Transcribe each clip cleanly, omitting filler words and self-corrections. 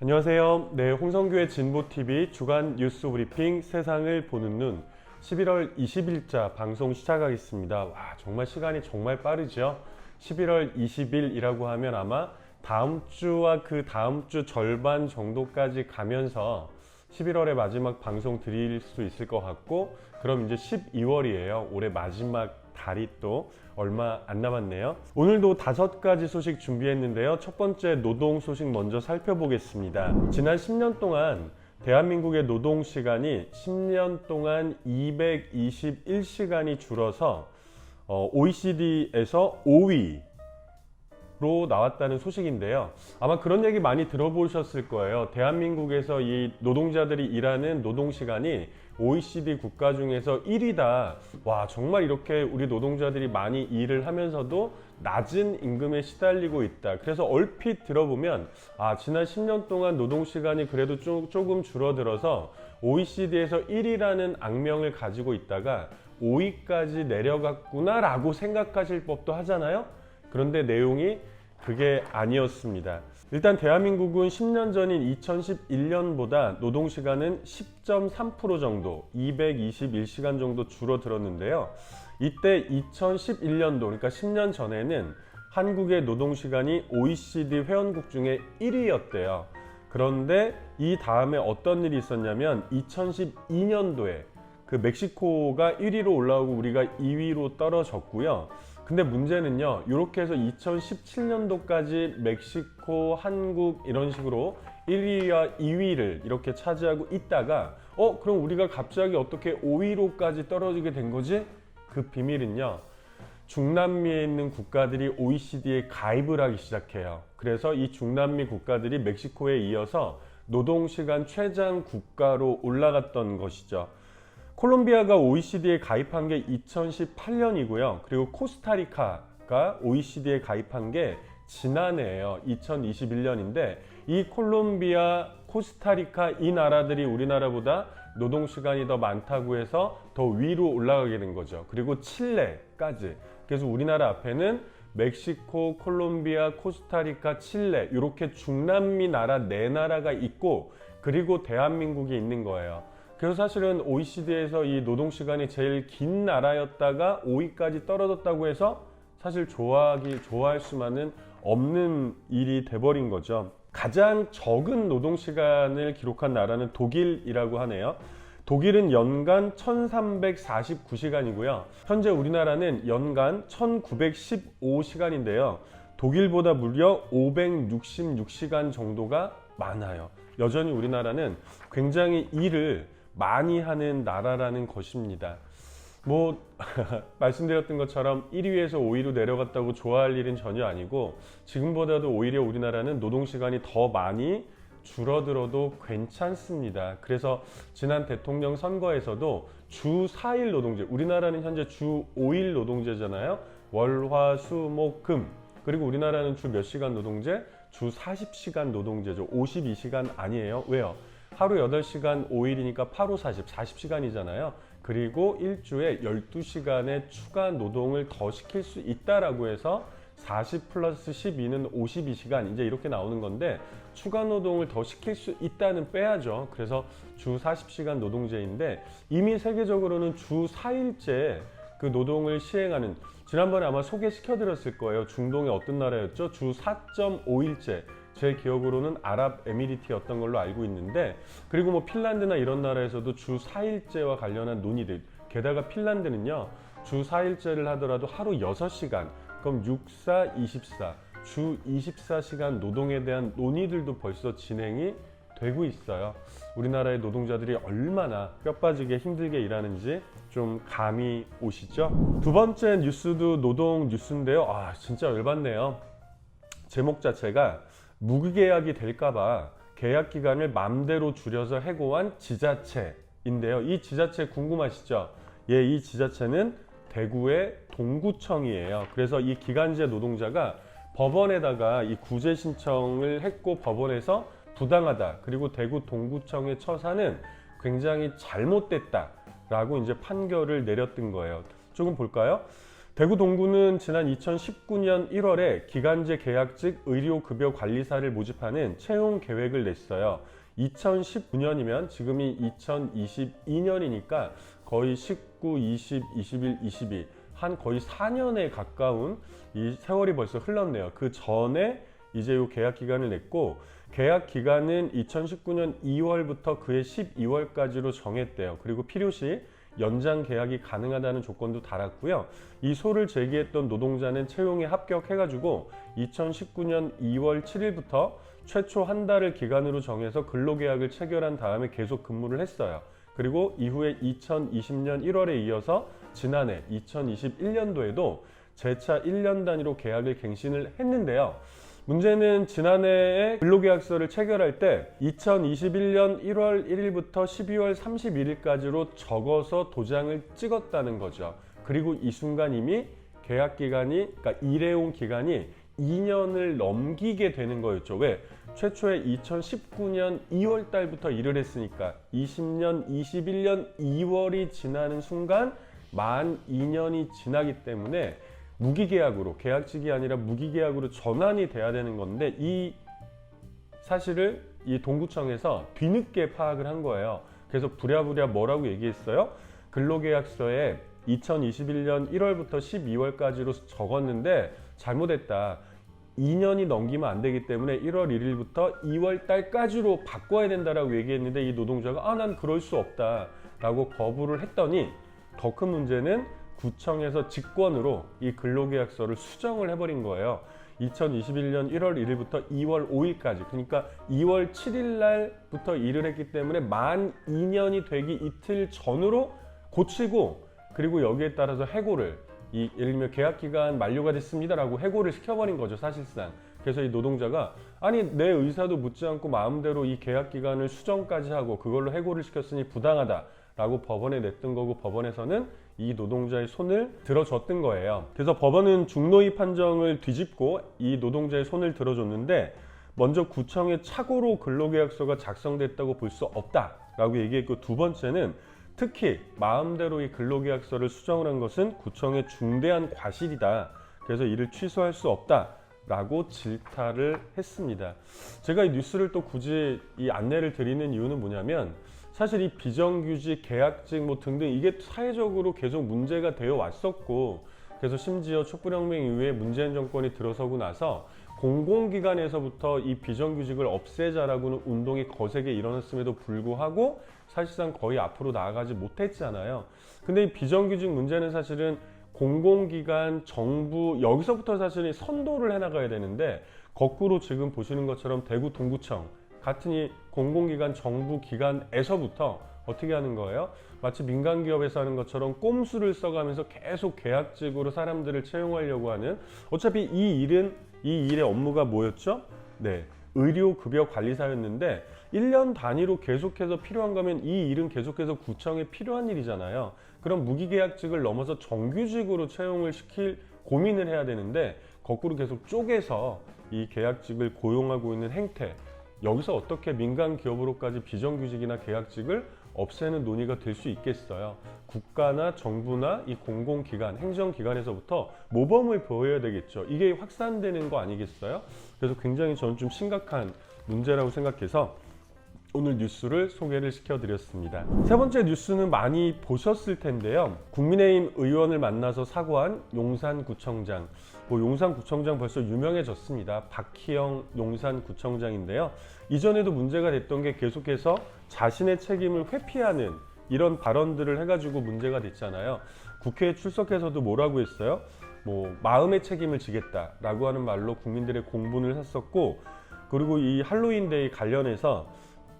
안녕하세요. 네, 홍성규의 진보TV 주간 뉴스 브리핑 세상을 보는 눈 11월 20일자 방송 시작하겠습니다. 와, 정말 시간이 정말 빠르죠? 11월 20일이라고 하면 아마 다음 주와 그 다음 주 절반 정도까지 가면서 11월의 마지막 방송 드릴 수 있을 것 같고, 그럼 이제 12월이에요. 올해 마지막 달이 또 얼마 안 남았네요. 오늘도 5가지 소식 준비했는데요. 첫 번째 노동 소식 먼저 살펴보겠습니다. 지난 10년 동안 대한민국의 노동 시간이 10년 동안 221시간이 줄어서 OECD에서 5위로 나왔다는 소식인데요. 아마 그런 얘기 많이 들어보셨을 거예요. 대한민국에서 이 노동자들이 일하는 노동 시간이 OECD 국가 중에서 1위다. 와, 정말 이렇게 우리 노동자들이 많이 일을 하면서도 낮은 임금에 시달리고 있다. 그래서 얼핏 들어보면 지난 10년 동안 노동 시간이 그래도 조금 줄어들어서 OECD에서 1위라는 악명을 가지고 있다가 5위까지 내려갔구나 라고 생각하실 법도 하잖아요. 그런데 내용이 그게 아니었습니다. 일단 대한민국은 10년 전인 2011년보다 노동시간은 10.3% 정도, 221시간 정도 줄어들었는데요. 이때 2011년도, 그러니까 10년 전에는 한국의 노동시간이 OECD 회원국 중에 1위였대요. 그런데 이 다음에 어떤 일이 있었냐면 2012년도에 그 멕시코가 1위로 올라오고 우리가 2위로 떨어졌고요. 근데 문제는요, 이렇게 해서 2017년도까지 멕시코, 한국 이런 식으로 1위와 2위를 이렇게 차지하고 있다가 그럼 우리가 갑자기 어떻게 5위로까지 떨어지게 된 거지? 그 비밀은요, 중남미에 있는 국가들이 OECD에 가입을 하기 시작해요. 그래서 이 중남미 국가들이 멕시코에 이어서 노동시간 최장 국가로 올라갔던 것이죠. 콜롬비아가 OECD에 가입한 게 2018년이고요. 그리고 코스타리카가 OECD에 가입한 게 지난해예요. 2021년인데 이 콜롬비아, 코스타리카 이 나라들이 우리나라보다 노동시간이 더 많다고 해서 더 위로 올라가게 된 거죠. 그리고 칠레까지. 그래서 우리나라 앞에는 멕시코, 콜롬비아, 코스타리카, 칠레 이렇게 중남미 나라 4나라가 있고, 그리고 대한민국이 있는 거예요. 그래서 사실은 OECD에서 이 노동시간이 제일 긴 나라였다가 5위까지 떨어졌다고 해서 사실 좋아할 수만은 없는 일이 돼버린 거죠. 가장 적은 노동시간을 기록한 나라는 독일이라고 하네요. 독일은 연간 1349시간이고요. 현재 우리나라는 연간 1915시간인데요. 독일보다 무려 566시간 정도가 많아요. 여전히 우리나라는 굉장히 일을 많이 하는 나라라는 것입니다. 말씀드렸던 것처럼 1위에서 5위로 내려갔다고 좋아할 일은 전혀 아니고, 지금보다도 오히려 우리나라는 노동시간이 더 많이 줄어들어도 괜찮습니다. 그래서 지난 대통령 선거에서도 주 4일 노동제, 우리나라는 현재 주 5일 노동제잖아요. 월, 화, 수, 목, 금. 그리고 우리나라는 주 몇 시간 노동제? 주 40시간 노동제죠. 52시간 아니에요. 왜요? 하루 8시간 5일이니까 8, 5, 40시간이잖아요. 그리고 일주에 12시간의 추가 노동을 더 시킬 수 있다라고 해서 40 플러스 12는 52시간 이제 이렇게 나오는 건데, 추가 노동을 더 시킬 수 있다는 빼야죠. 그래서 주 40시간 노동제인데, 이미 세계적으로는 주 4일째 그 노동을 시행하는, 지난번에 아마 소개시켜 드렸을 거예요. 중동의 어떤 나라였죠? 주 4.5일째. 제 기억으로는 아랍에미리트였던 걸로 알고 있는데, 그리고 핀란드나 이런 나라에서도 주 4일제와 관련한 논의들, 게다가 핀란드는요 주 4일제를 하더라도 하루 6시간, 그럼 6, 4, 24, 주 24시간 노동에 대한 논의들도 벌써 진행이 되고 있어요. 우리나라의 노동자들이 얼마나 뼈빠지게 힘들게 일하는지 좀 감이 오시죠? 두 번째 뉴스도 노동 뉴스인데요. 진짜 열받네요. 제목 자체가 무계약이 될까봐 계약 기간을 맘대로 줄여서 해고한 지자체인데요. 이 지자체 궁금하시죠? 이 지자체는 대구의 동구청이에요. 그래서 이 기간제 노동자가 법원에다가 이 구제 신청을 했고, 법원에서 부당하다, 그리고 대구 동구청의 처사는 굉장히 잘못됐다라고 이제 판결을 내렸던 거예요. 조금 볼까요? 대구 동구는 지난 2019년 1월에 기간제 계약직 의료급여관리사를 모집하는 채용 계획을 냈어요. 2019년이면 지금이 2022년이니까 거의 19, 20, 21, 22 한 거의 4년에 가까운 이 세월이 벌써 흘렀네요. 그 전에 이제 요 계약 기간을 냈고, 계약 기간은 2019년 2월부터 그해 12월까지로 정했대요. 그리고 필요시 연장 계약이 가능하다는 조건도 달았고요. 이 소를 제기했던 노동자는 채용에 합격해가지고 2019년 2월 7일부터 최초 한 달을 기간으로 정해서 근로계약을 체결한 다음에 계속 근무를 했어요. 그리고 이후에 2020년 1월에 이어서 지난해 2021년도에도 재차 1년 단위로 계약을 갱신을 했는데요. 문제는 지난해에 근로계약서를 체결할 때 2021년 1월 1일부터 12월 31일까지로 적어서 도장을 찍었다는 거죠. 그리고 이 순간 이미 계약 기간이, 그러니까 일해온 기간이 2년을 넘기게 되는 거였죠. 왜? 최초에 2019년 2월 달부터 일을 했으니까 20년, 21년 2월이 지나는 순간 만 2년이 지나기 때문에 무기계약으로, 계약직이 아니라 무기계약으로 전환이 돼야 되는 건데, 이 사실을 이 동구청에서 뒤늦게 파악을 한 거예요. 그래서 부랴부랴 뭐라고 얘기했어요? 근로계약서에 2021년 1월부터 12월까지로 적었는데 잘못했다. 2년이 넘기면 안 되기 때문에 1월 1일부터 2월 달까지로 바꿔야 된다라고 얘기했는데, 이 노동자가 난 그럴 수 없다 라고 거부를 했더니, 더 큰 문제는 구청에서 직권으로 이 근로계약서를 수정을 해버린 거예요. 2021년 1월 1일부터 2월 5일까지, 그러니까 2월 7일 날부터 일을 했기 때문에 만 2년이 되기 이틀 전으로 고치고, 그리고 여기에 따라서 해고를, 예를 들면 계약기간 만료가 됐습니다라고 해고를 시켜버린 거죠, 사실상. 그래서 이 노동자가 아니 내 의사도 묻지 않고 마음대로 이 계약기간을 수정까지 하고 그걸로 해고를 시켰으니 부당하다라고 법원에 냈던 거고, 법원에서는 이 노동자의 손을 들어줬던 거예요. 그래서 법원은 중노위 판정을 뒤집고 이 노동자의 손을 들어줬는데, 먼저 구청의 착오로 근로계약서가 작성됐다고 볼 수 없다라고 얘기했고, 두 번째는 특히 마음대로 이 근로계약서를 수정을 한 것은 구청의 중대한 과실이다. 그래서 이를 취소할 수 없다라고 질타를 했습니다. 제가 이 뉴스를 또 굳이 이 안내를 드리는 이유는 뭐냐면, 사실 이 비정규직, 계약직 뭐 등등 이게 사회적으로 계속 문제가 되어 왔었고, 그래서 심지어 촛불혁명 이후에 문재인 정권이 들어서고 나서 공공기관에서부터 이 비정규직을 없애자라고는 운동이 거세게 일어났음에도 불구하고 사실상 거의 앞으로 나아가지 못했잖아요. 근데 이 비정규직 문제는 사실은 공공기관, 정부, 여기서부터 사실은 선도를 해나가야 되는데, 거꾸로 지금 보시는 것처럼 대구 동구청 같은 이 공공기관, 정부기관에서부터 어떻게 하는 거예요? 마치 민간기업에서 하는 것처럼 꼼수를 써가면서 계속 계약직으로 사람들을 채용하려고 하는, 어차피 이 일의 업무가 뭐였죠? 네, 의료급여관리사였는데 1년 단위로 계속해서 필요한 거면 이 일은 계속해서 구청에 필요한 일이잖아요. 그럼 무기계약직을 넘어서 정규직으로 채용을 시킬 고민을 해야 되는데, 거꾸로 계속 쪼개서 이 계약직을 고용하고 있는 행태, 여기서 어떻게 민간 기업으로까지 비정규직이나 계약직을 없애는 논의가 될 수 있겠어요. 국가나 정부나 이 공공기관, 행정기관에서부터 모범을 보여야 되겠죠. 이게 확산되는 거 아니겠어요? 그래서 굉장히 저는 좀 심각한 문제라고 생각해서 오늘 뉴스를 소개를 시켜드렸습니다. 세 번째 뉴스는 많이 보셨을 텐데요. 국민의힘 의원을 만나서 사과한 용산구청장. 용산구청장 벌써 유명해졌습니다. 박희영 용산구청장인데요. 이전에도 문제가 됐던 게 계속해서 자신의 책임을 회피하는 이런 발언들을 해가지고 문제가 됐잖아요. 국회에 출석해서도 뭐라고 했어요? 마음의 책임을 지겠다라고 하는 말로 국민들의 공분을 샀었고, 그리고 이 할로윈데이 관련해서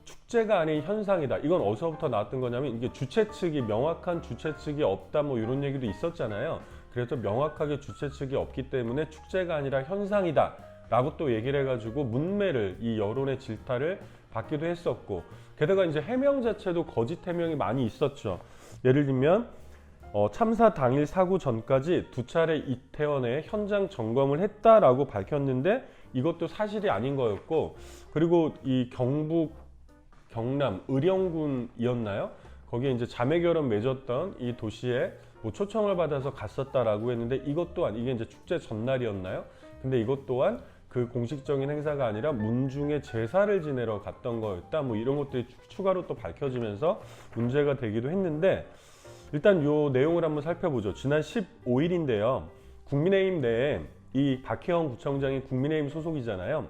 축제가 아닌 현상이다. 이건 어디서부터 나왔던 거냐면, 이게 주최 측이, 명확한 주최 측이 없다 이런 얘기도 있었잖아요. 그래서 명확하게 주최 측이 없기 때문에 축제가 아니라 현상이다 라고 또 얘기를 해가지고 문매를, 이 여론의 질타를 받기도 했었고, 게다가 이제 해명 자체도 거짓 해명이 많이 있었죠. 예를 들면 참사 당일 사고 전까지 2차례 이태원에 현장 점검을 했다라고 밝혔는데 이것도 사실이 아닌 거였고, 그리고 이 경남 의령군이었나요? 거기에 이제 자매결혼 맺었던 이 도시에 뭐 초청을 받아서 갔었다라고 했는데 이것 또한 이게 이제 축제 전날이었나요? 근데 이것 또한 그 공식적인 행사가 아니라 문중에 제사를 지내러 갔던 거였다. 뭐 이런 것들이 추가로 또 밝혀지면서 문제가 되기도 했는데 일단 요 내용을 한번 살펴보죠. 지난 15일인데요. 국민의힘 내에 이 박혜영 구청장이 국민의힘 소속이잖아요.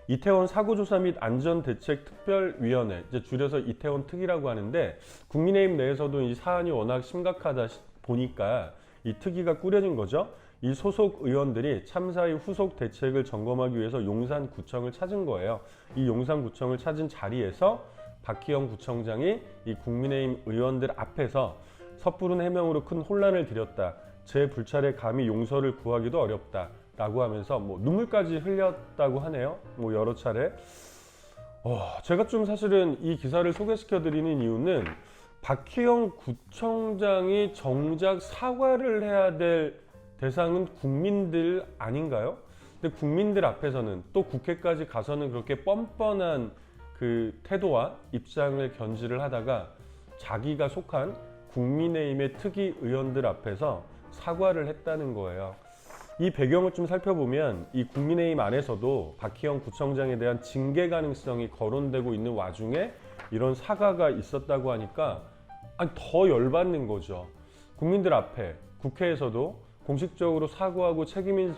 이태원 사고조사 및 안전대책특별위원회, 이제 줄여서 이태원 특위라고 하는데 국민의힘 내에서도 이 사안이 워낙 심각하다 보니까 이 특위가 꾸려진 거죠. 이 소속 의원들이 참사의 후속 대책을 점검하기 위해서 용산구청을 찾은 거예요. 이 용산구청을 찾은 자리에서 박희영 구청장이 이 국민의힘 의원들 앞에서 섣부른 해명으로 큰 혼란을 드렸다. 제 불찰에 감히 용서를 구하기도 어렵다. 라고 하면서 뭐 눈물까지 흘렸다고 하네요. 뭐 여러 차례. 제가 좀 사실은 이 기사를 소개시켜 드리는 이유는 박희영 구청장이 정작 사과를 해야 될 대상은 국민들 아닌가요? 근데 국민들 앞에서는 또 국회까지 가서는 그렇게 뻔뻔한 그 태도와 입장을 견지를 하다가 자기가 속한 국민의힘의 특위 의원들 앞에서 사과를 했다는 거예요. 이 배경을 좀 살펴보면 이 국민의힘 안에서도 박희영 구청장에 대한 징계 가능성이 거론되고 있는 와중에 이런 사과가 있었다고 하니까 더 열받는 거죠. 국민들 앞에 국회에서도 공식적으로 사과하고 책임을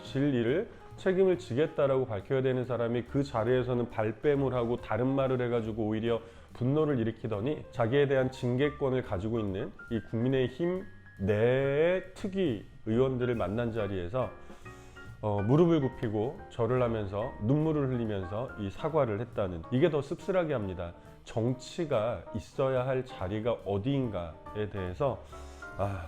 지겠다라고 밝혀야 되는 사람이 그 자리에서는 발뺌을 하고 다른 말을 해가지고 오히려 분노를 일으키더니 자기에 대한 징계권을 가지고 있는 이 국민의힘 내의 특위 의원들을 만난 자리에서 무릎을 굽히고 절을 하면서 눈물을 흘리면서 이 사과를 했다는, 이게 더 씁쓸하게 합니다. 정치가 있어야 할 자리가 어디인가에 대해서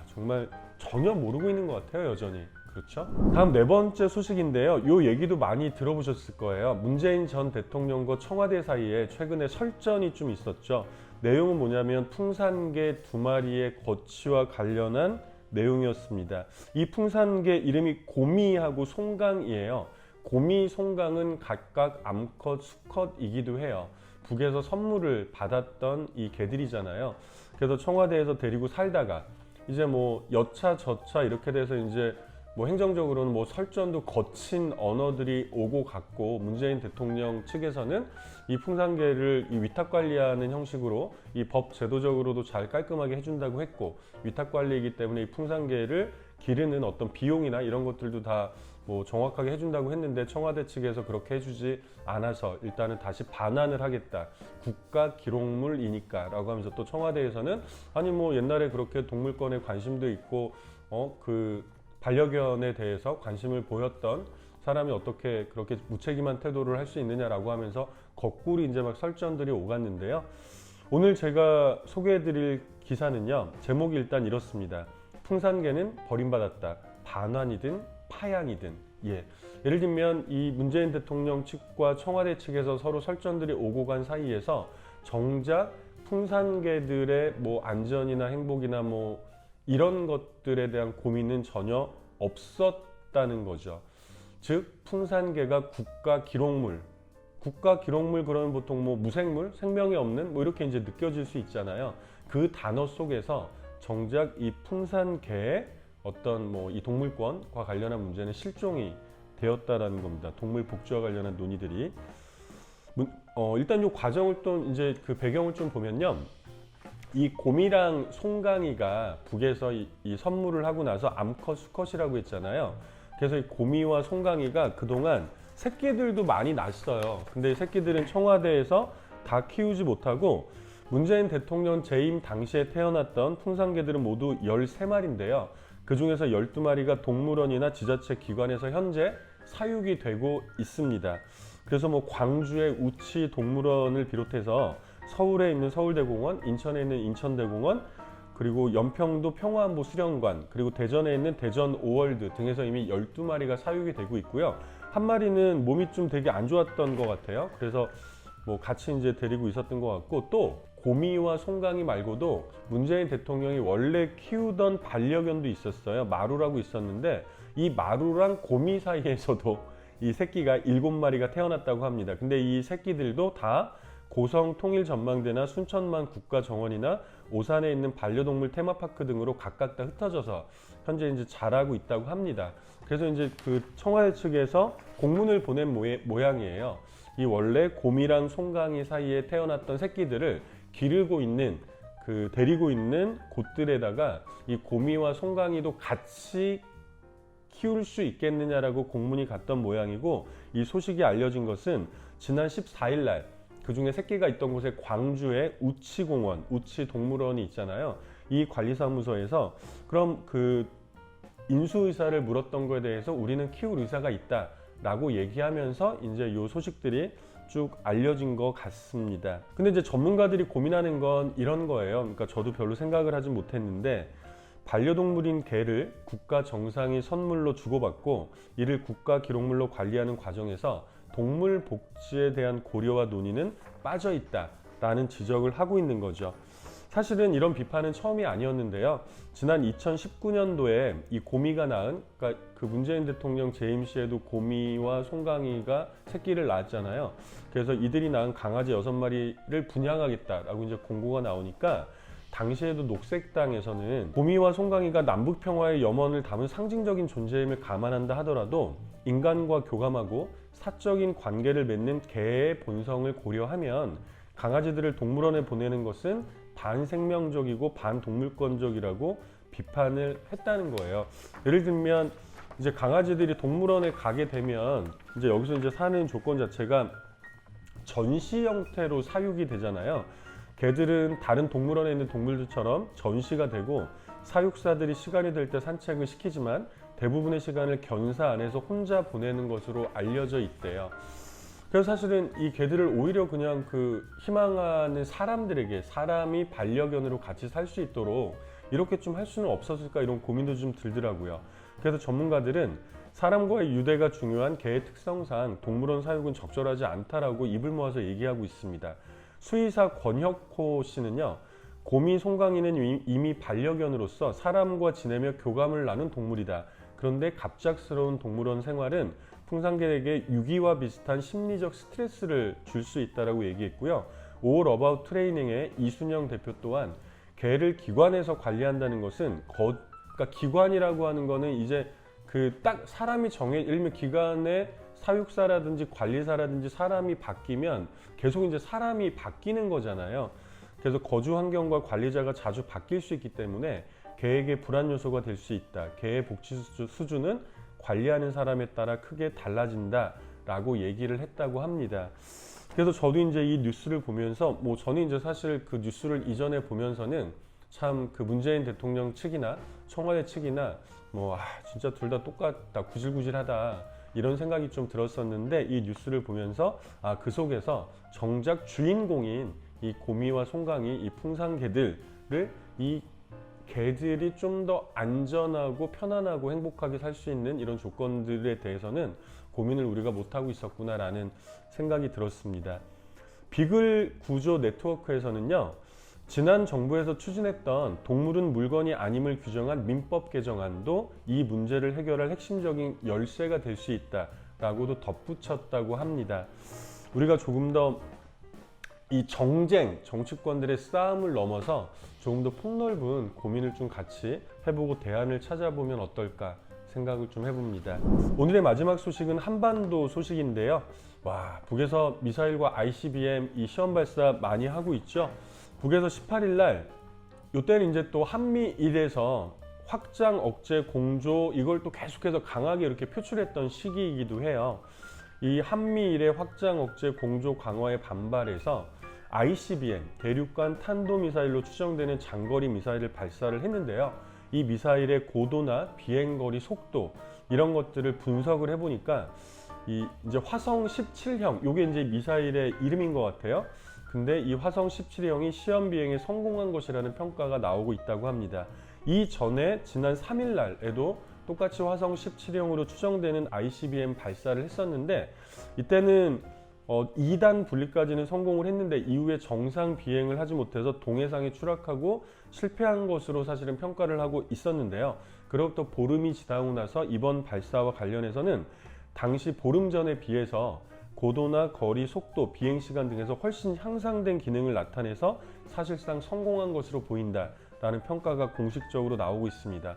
정말 전혀 모르고 있는 것 같아요, 여전히. 그렇죠? 다음 네 번째 소식인데요. 이 얘기도 많이 들어보셨을 거예요. 문재인 전 대통령과 청와대 사이에 최근에 설전이 좀 있었죠. 내용은 뭐냐면 풍산개 2마리의 거취와 관련한 내용이었습니다. 이 풍산개 이름이 고미하고 송강이에요. 고미, 송강은 각각 암컷, 수컷이기도 해요. 북에서 선물을 받았던 이 개들이잖아요. 그래서 청와대에서 데리고 살다가 이제 뭐 여차 저차 이렇게 돼서 이제 뭐 행정적으로는 뭐 설전도 거친 언어들이 오고 갔고, 문재인 대통령 측에서는 이 풍산개를 이 위탁 관리하는 형식으로 이 법 제도적으로도 잘 깔끔하게 해준다고 했고, 위탁 관리이기 때문에 이 풍산개를 기르는 어떤 비용이나 이런 것들도 다 뭐 정확하게 해준다고 했는데 청와대 측에서 그렇게 해주지 않아서 일단은 다시 반환을 하겠다. 국가 기록물이니까 라고 하면서, 또 청와대에서는 아니 뭐 옛날에 그렇게 동물권에 관심도 있고 그 반려견에 대해서 관심을 보였던 사람이 어떻게 그렇게 무책임한 태도를 할 수 있느냐라고 하면서 거꾸로 이제 막 설전들이 오갔는데요. 오늘 제가 소개해드릴 기사는요, 제목이 일단 이렇습니다. 풍산개는 버림받았다. 반환이든 파양이든. 예를 들면 이 문재인 대통령 측과 청와대 측에서 서로 설전들이 오고 간 사이에서 정작 풍산개들의 뭐 안전이나 행복이나 뭐 이런 것들에 대한 고민은 전혀 없었다는 거죠. 즉 풍산개가 국가 기록물 그러면 보통 뭐 무생물, 생명이 없는 뭐 이렇게 이제 느껴질 수 있잖아요. 그 단어 속에서 정작 이 풍산개의 어떤 뭐 이 동물권과 관련한 문제는 실종이 되었다라는 겁니다. 동물 복지와 관련한 논의들이. 일단 이 과정을 또 이제 그 배경을 좀 보면요. 이 곰이랑 송강이가 북에서 이 선물을 하고 나서 암컷, 수컷이라고 했잖아요. 그래서 이 곰이와 송강이가 그동안 새끼들도 많이 낳았어요. 근데 이 새끼들은 청와대에서 다 키우지 못하고 문재인 대통령 재임 당시에 태어났던 풍산개들은 모두 13마리인데요. 그 중에서 12마리가 동물원이나 지자체 기관에서 현재 사육이 되고 있습니다. 그래서 뭐 광주의 우치 동물원을 비롯해서 서울에 있는 서울대공원, 인천에 있는 인천대공원, 그리고 연평도 평화안보 수련관, 그리고 대전에 있는 대전 오월드 등에서 이미 12마리가 사육이 되고 있고요. 한 마리는 몸이 좀 되게 안 좋았던 것 같아요. 그래서 뭐 같이 이제 데리고 있었던 것 같고, 또 곰이와 송강이 말고도 문재인 대통령이 원래 키우던 반려견도 있었어요. 마루라고 있었는데 이 마루랑 곰이 사이에서도 이 새끼가 7마리가 태어났다고 합니다. 근데 이 새끼들도 다 고성 통일전망대나 순천만 국가정원이나 오산에 있는 반려동물 테마파크 등으로 각각 다 흩어져서 현재 이제 자라고 있다고 합니다. 그래서 이제 그 청와대 측에서 공문을 보낸 모양이에요. 이 원래 곰이랑 송강이 사이에 태어났던 새끼들을 기르고 있는 데리고 있는 곳들에다가 이 곰이와 송강이도 같이 키울 수 있겠느냐라고 공문이 갔던 모양이고, 이 소식이 알려진 것은 지난 14일 날 그중에 새끼가 있던 곳에 광주의 우치공원, 우치동물원이 있잖아요. 이 관리사무소에서 그럼 그 인수 의사를 물었던 거에 대해서 우리는 키울 의사가 있다라고 얘기하면서 이제 이 소식들이 쭉 알려진 것 같습니다. 근데 이제 전문가들이 고민하는 건 이런 거예요. 그러니까 저도 별로 생각을 하진 못했는데, 반려동물인 개를 국가 정상이 선물로 주고받고 이를 국가 기록물로 관리하는 과정에서 동물 복지에 대한 고려와 논의는 빠져 있다라는 지적을 하고 있는 거죠. 사실은 이런 비판은 처음이 아니었는데요. 지난 2019년도에 이 곰이가 낳은, 그러니까 그 문재인 대통령 재임 시에도 곰이와 송강이가 새끼를 낳았잖아요. 그래서 이들이 낳은 강아지 6마리를 분양하겠다라고 이제 공고가 나오니까, 당시에도 녹색당에서는 곰이와 송강이가 남북 평화의 염원을 담은 상징적인 존재임을 감안한다 하더라도 인간과 교감하고 사적인 관계를 맺는 개의 본성을 고려하면 강아지들을 동물원에 보내는 것은 반생명적이고 반동물권적이라고 비판을 했다는 거예요. 예를 들면 이제 강아지들이 동물원에 가게 되면 이제 여기서 이제 사는 조건 자체가 전시 형태로 사육이 되잖아요. 개들은 다른 동물원에 있는 동물들처럼 전시가 되고 사육사들이 시간이 될 때 산책을 시키지만 대부분의 시간을 견사 안에서 혼자 보내는 것으로 알려져 있대요. 그래서 사실은 이 개들을 오히려 그냥 희망하는 사람들에게, 사람이 반려견으로 같이 살 수 있도록 이렇게 좀 할 수는 없었을까, 이런 고민도 좀 들더라고요. 그래서 전문가들은 사람과의 유대가 중요한 개의 특성상 동물원 사육은 적절하지 않다라고 입을 모아서 얘기하고 있습니다. 수의사 권혁호 씨는요, 곰이 송강이는 이미 반려견으로서 사람과 지내며 교감을 나눈 동물이다. 그런데 갑작스러운 동물원 생활은 풍산개에게 유기와 비슷한 심리적 스트레스를 줄 수 있다라고 얘기했고요. All About 트레이닝의 이순영 대표 또한 개를 기관에서 관리한다는 것은 그러니까 기관이라고 하는 거는 이제 딱 사람이 일명 기관의 사육사라든지 관리사라든지 사람이 바뀌면 계속 이제 사람이 바뀌는 거잖아요. 그래서 거주 환경과 관리자가 자주 바뀔 수 있기 때문에 개에게 불안 요소가 될 수 있다. 개의 복지 수준은 관리하는 사람에 따라 크게 달라진다라고 얘기를 했다고 합니다. 그래서 저도 이제 이 뉴스를 보면서 저는 이제 사실 그 뉴스를 이전에 보면서는 참 문재인 대통령 측이나 청와대 측이나 진짜 둘 다 똑같다, 구질구질하다, 이런 생각이 좀 들었었는데, 이 뉴스를 보면서 그 속에서 정작 주인공인 이 곰이와 송강이, 이 풍산개들을 이 개들이 좀 더 안전하고 편안하고 행복하게 살 수 있는 이런 조건들에 대해서는 고민을 우리가 못하고 있었구나라는 생각이 들었습니다. 비글 구조 네트워크에서는요, 지난 정부에서 추진했던 동물은 물건이 아님을 규정한 민법 개정안도 이 문제를 해결할 핵심적인 열쇠가 될 수 있다라고도 덧붙였다고 합니다. 우리가 조금 더 이 정치권들의 싸움을 넘어서 조금 더 폭넓은 고민을 좀 같이 해보고 대안을 찾아보면 어떨까 생각을 좀 해봅니다. 오늘의 마지막 소식은 한반도 소식인데요. 북에서 미사일과 ICBM 이 시험 발사 많이 하고 있죠. 북에서 18일 날, 이때는 이제 또 한미일에서 확장 억제 공조, 이걸 또 계속해서 강하게 이렇게 표출했던 시기이기도 해요. 이 한미일의 확장 억제 공조 강화에 반발해서 ICBM, 대륙간 탄도미사일로 추정되는 장거리 미사일을 발사를 했는데요. 이 미사일의 고도나 비행거리 속도, 이런 것들을 분석을 해보니까 이제 화성 17형, 요게 이제 미사일의 이름인 것 같아요. 근데 이 화성 17형이 시험 비행에 성공한 것이라는 평가가 나오고 있다고 합니다. 이전에 지난 3일 날에도 똑같이 화성 17형으로 추정되는 ICBM 발사를 했었는데, 이때는 2단 분리까지는 성공을 했는데 이후에 정상 비행을 하지 못해서 동해상에 추락하고 실패한 것으로 사실은 평가를 하고 있었는데요. 그로부터 보름이 지나고 나서 이번 발사와 관련해서는 당시 보름 전에 비해서 고도나 거리, 속도, 비행 시간 등에서 훨씬 향상된 기능을 나타내서 사실상 성공한 것으로 보인다라는 평가가 공식적으로 나오고 있습니다.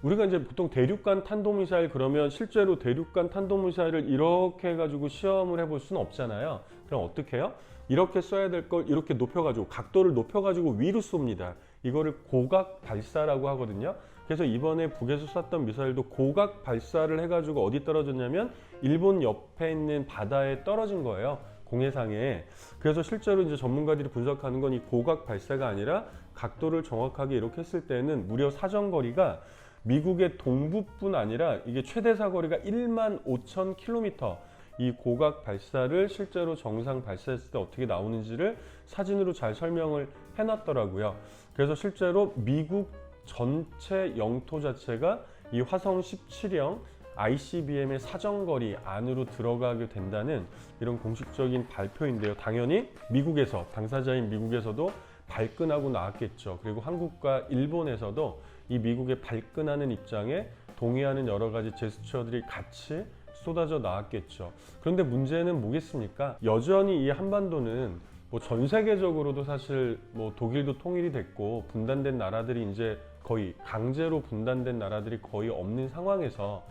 우리가 이제 보통 대륙간 탄도미사일 그러면 실제로 대륙간 탄도미사일을 이렇게 해가지고 시험을 해볼 수는 없잖아요. 그럼 어떻게 해요? 이렇게 써야 될 걸 이렇게 높여가지고 각도를 높여가지고 위로 쏩니다. 이거를 고각 발사라고 하거든요. 그래서 이번에 북에서 쐈던 미사일도 고각 발사를 해가지고 어디 떨어졌냐면 일본 옆에 있는 바다에 떨어진 거예요. 공해상에. 그래서 실제로 이제 전문가들이 분석하는 건 이 고각 발사가 아니라 각도를 정확하게 이렇게 했을 때는 무려 사정거리가 미국의 동부뿐 아니라 이게 최대 사거리가 15,000km. 이 고각 발사를 실제로 정상 발사했을 때 어떻게 나오는지를 사진으로 잘 설명을 해놨더라고요. 그래서 실제로 미국 전체 영토 자체가 이 화성 17형 ICBM의 사정거리 안으로 들어가게 된다는 이런 공식적인 발표인데요. 당연히 미국에서, 당사자인 미국에서도 발끈하고 나왔겠죠. 그리고 한국과 일본에서도 이 미국의 발끈하는 입장에 동의하는 여러 가지 제스처들이 같이 쏟아져 나왔겠죠. 그런데 문제는 뭐겠습니까? 여전히 이 한반도는 뭐 전 세계적으로도 사실 뭐 독일도 통일이 됐고 분단된 나라들이 이제 거의 강제로 분단된 나라들이 거의 없는 상황에서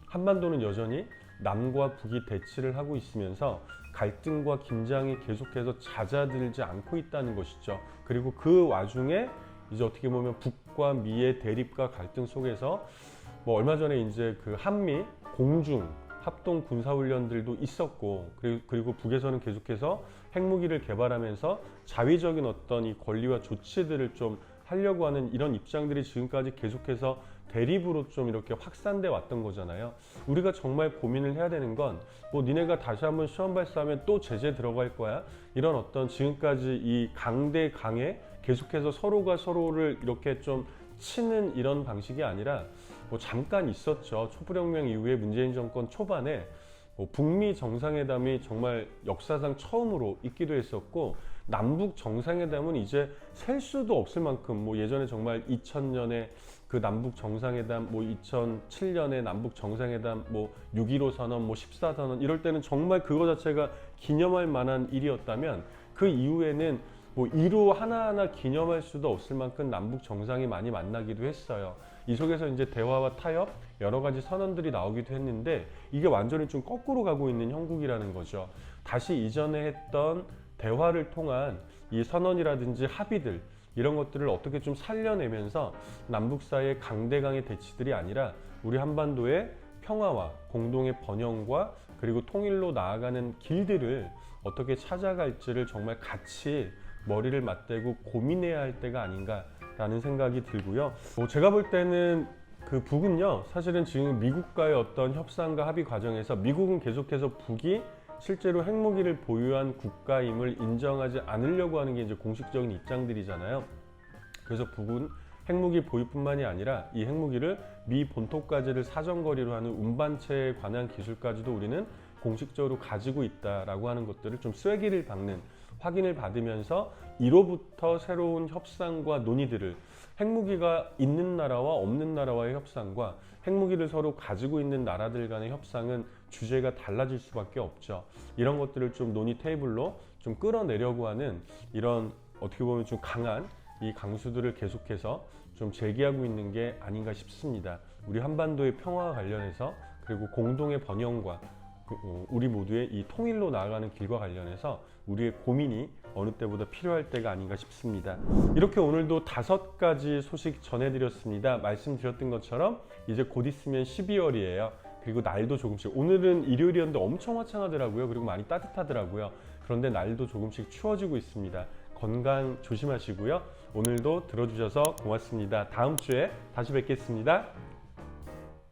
한반도는 여전히 남과 북이 대치를 하고 있으면서 갈등과 긴장이 계속해서 잦아들지 않고 있다는 것이죠. 그리고 그 와중에 이제 어떻게 보면 북과 미의 대립과 갈등 속에서 뭐 얼마 전에 이제 그 한미 공중 합동 군사훈련들도 있었고 그리고 북에서는 계속해서 핵무기를 개발하면서 자위적인 어떤 이 권리와 조치들을 좀 하려고 하는 이런 입장들이 지금까지 계속해서 대립으로 좀 이렇게 확산돼 왔던 거잖아요. 우리가 정말 고민을 해야 되는 건 뭐 니네가 다시 한번 시험 발사하면 또 제재 들어갈 거야. 이런 어떤 지금까지 이 강대 강에 계속해서 서로가 서로를 이렇게 좀 치는 이런 방식이 아니라 뭐 잠깐 있었죠. 촛불혁명 이후에 문재인 정권 초반에 뭐 북미 정상회담이 정말 역사상 처음으로 있기도 했었고 남북 정상회담은 이제 셀 수도 없을 만큼 뭐 예전에 정말 2000년에 그 남북 정상회담, 뭐 2007년에 남북 정상회담, 뭐 6.15 선언, 뭐 14선언 이럴 때는 정말 그거 자체가 기념할 만한 일이었다면 그 이후에는 뭐 이루 하나하나 기념할 수도 없을 만큼 남북 정상이 많이 만나기도 했어요. 이 속에서 이제 대화와 타협, 여러 가지 선언들이 나오기도 했는데 이게 완전히 좀 거꾸로 가고 있는 형국이라는 거죠. 다시 이전에 했던 대화를 통한 이 선언이라든지 합의들 이런 것들을 어떻게 좀 살려내면서 남북 사이의 강대강의 대치들이 아니라 우리 한반도의 평화와 공동의 번영과 그리고 통일로 나아가는 길들을 어떻게 찾아갈지를 정말 같이 머리를 맞대고 고민해야 할 때가 아닌가라는 생각이 들고요. 제가 볼 때는 그 북은요, 사실은 지금 미국과의 어떤 협상과 합의 과정에서 미국은 계속해서 북이 실제로 핵무기를 보유한 국가임을 인정하지 않으려고 하는 게 이제 공식적인 입장들이잖아요. 그래서 북은 핵무기 보유뿐만이 아니라 이 핵무기를 미 본토까지를 사정거리로 하는 운반체에 관한 기술까지도 우리는 공식적으로 가지고 있다라고 하는 것들을 좀 쐐기를 박는 확인을 받으면서 이로부터 새로운 협상과 논의들을 핵무기가 있는 나라와 없는 나라와의 협상과 핵무기를 서로 가지고 있는 나라들 간의 협상은 주제가 달라질 수밖에 없죠. 이런 것들을 좀 논의 테이블로 좀 끌어내려고 하는 이런 어떻게 보면 좀 강한 이 강수들을 계속해서 좀 제기하고 있는 게 아닌가 싶습니다. 우리 한반도의 평화와 관련해서 그리고 공동의 번영과 우리 모두의 이 통일로 나아가는 길과 관련해서 우리의 고민이 어느 때보다 필요할 때가 아닌가 싶습니다. 이렇게 오늘도 5가지 소식 전해드렸습니다. 말씀드렸던 것처럼 이제 곧 있으면 12월이에요. 그리고 날도 조금씩, 오늘은 일요일이었는데 엄청 화창하더라고요. 그리고 많이 따뜻하더라고요. 그런데 날도 조금씩 추워지고 있습니다. 건강 조심하시고요. 오늘도 들어주셔서 고맙습니다. 다음 주에 다시 뵙겠습니다.